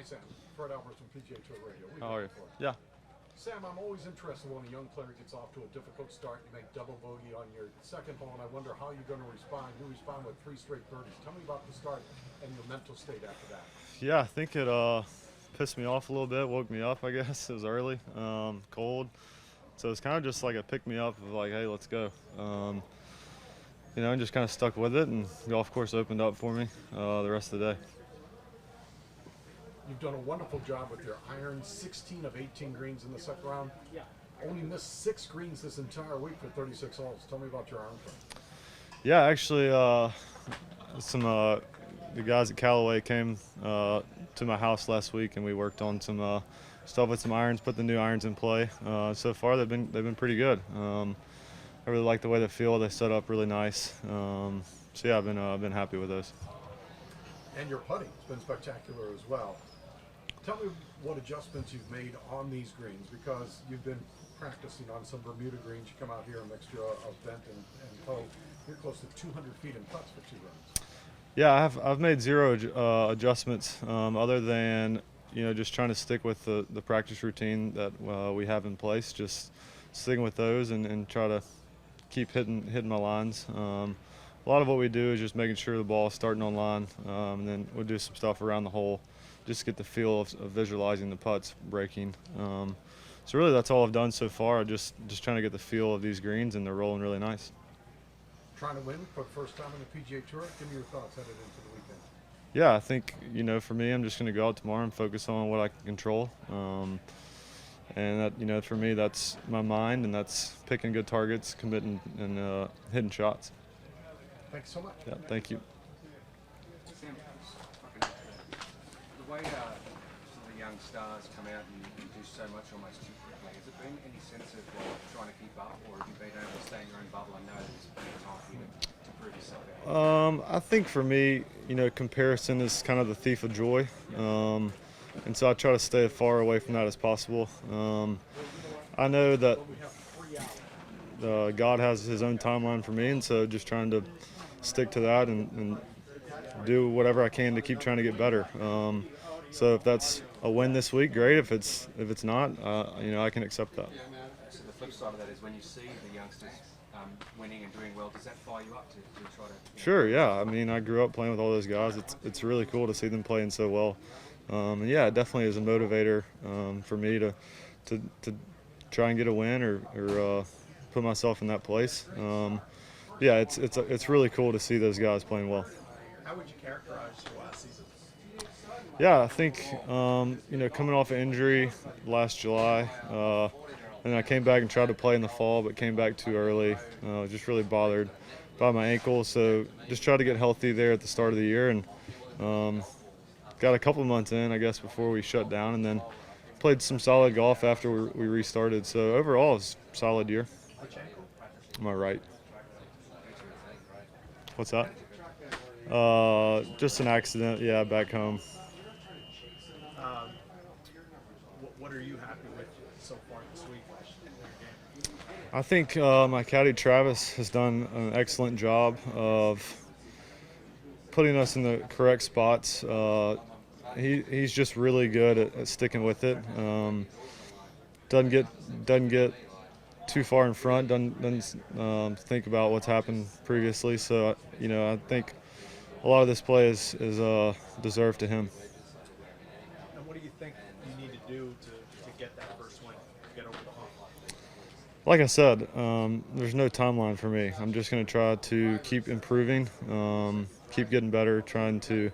Sam. Fred Alvarez from PGA Tour Radio. How are you? Yeah. Sam, I'm always interested when a young player gets off to a difficult start. You make double bogey on your second hole, and I wonder how you're going to respond. You respond with 3 straight birdies. Tell me about the start and your mental state after that. Yeah, I think it pissed me off a little bit, woke me up, I guess. It was early, cold. So it's kind of just like a pick-me-up of like, hey, let's go. You know, and just kind of stuck with it, and the golf course opened up for me the rest of the day. You've done a wonderful job with your irons, 16 of 18 greens in the second round. Only missed 6 greens this entire week for 36 holes. Tell me about your iron play. Yeah, actually, the guys at Callaway came to my house last week, and we worked on some stuff with some irons, put the new irons in play. So far, they've been pretty good. I really like the way they feel. They set up really nice. So yeah, I've been happy with those. And your putting has been spectacular as well. Tell me what adjustments you've made on these greens, because you've been practicing on some Bermuda greens. You come out here, a mixture of bent and toe. You're close to 200 feet in putts for 2 runs. Yeah, I've made 0 adjustments other than, you know, just trying to stick with the practice routine that we have in place. Just sticking with those and try to keep hitting my lines. A lot of what we do is just making sure the ball is starting on line, and then we'll do some stuff around the hole, just to get the feel of visualizing the putts breaking. So really, that's all I've done so far. Just trying to get the feel of these greens, and they're rolling really nice. Trying to win for the first time in the PGA Tour. Give me your thoughts headed into the weekend. Yeah, I think, you know, for me, I'm just going to go out tomorrow and focus on what I can control. And that, you know, for me, that's my mind, and that's picking good targets, committing, and hitting shots. Thanks so much. Yeah, thank you. Sam, the way some of the young stars come out and do so much almost too quickly, has it been any sense of trying to keep up, or have you been able to stay in your own bubble and know there's plenty of time for you to prove yourself out? I think for me, you know, comparison is kind of the thief of joy. And so I try to stay as far away from that as possible. I know that God has his own timeline for me, and so just trying to stick to that and do whatever I can to keep trying to get better. So if that's a win this week, great. If it's not, you know, I can accept that. So the flip side of that is when you see the youngsters winning and doing well, does that fire you up to try to? Sure, yeah. I mean, I grew up playing with all those guys. It's really cool to see them playing so well. And yeah, it definitely is a motivator for me to try and get a win or put myself in that place. Yeah, it's really cool to see those guys playing well. How would you characterize your last season? Yeah, I think you know, coming off an injury last July, and I came back and tried to play in the fall, but came back too early. Just really bothered by my ankle, so just tried to get healthy there at the start of the year, and got a couple months in, I guess, before we shut down, and then played some solid golf after we restarted. So overall, it's a solid year. Am I right? What's that? Just an accident, yeah, back home. What are you happy with so far this week? I think my caddy Travis has done an excellent job of putting us in the correct spots. He's just really good at sticking with it. Doesn't get too far in front. Doesn't think about what's happened previously. So you know, I think a lot of this play is deserved to him. And what do you think you need to do to get that first win, get over the hump? Like I said, there's no timeline for me. I'm just going to try to keep improving, keep getting better, trying to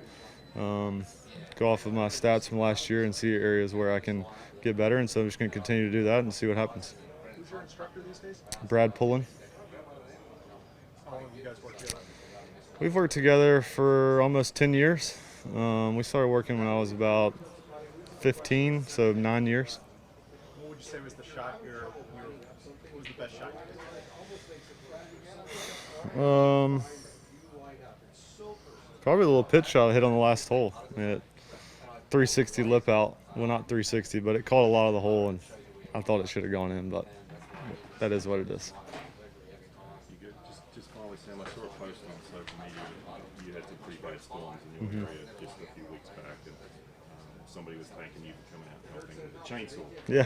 go off of my stats from last year and see areas where I can get better. And so I'm just going to continue to do that and see what happens. Who's your instructor these days? Brad Pullen. How long have you guys worked together? We've worked together for almost 10 years. We started working when I was about 15, so 9 years. What would you say was the shot what was the best shot you did? Probably a little pitch shot I hit on the last hole. I mean, 360 lip out. Well, not 360, but it caught a lot of the hole, and I thought it should have gone in, but that is what it is. You good? Just finally, Sam, I saw a post on social media. You had some pretty bad storms in your area just a few weeks back, and somebody was thanking you for coming out and helping with the chainsaw. Yeah.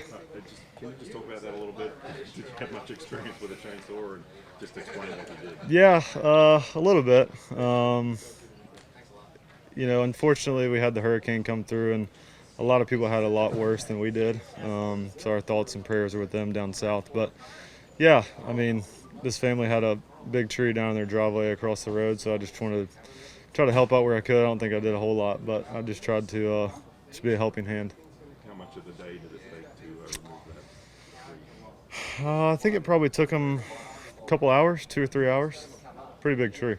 Can you just talk about that a little bit? Did you have much experience with a chainsaw, or just explain what you did? Yeah, a little bit. You know, unfortunately, we had the hurricane come through, and a lot of people had a lot worse than we did. So our thoughts and prayers are with them down south. But yeah, I mean, this family had a big tree down in their driveway across the road, so I just wanted to try to help out where I could. I don't think I did a whole lot, but I just tried to just be a helping hand. How much of the day did it take to remove that tree? I think it probably took them a couple hours, 2 or 3 hours. Pretty big tree.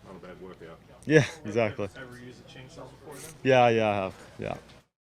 Not a bad workout. Yeah, exactly. Ever used a chainsaw before then? Yeah, I have. Yeah.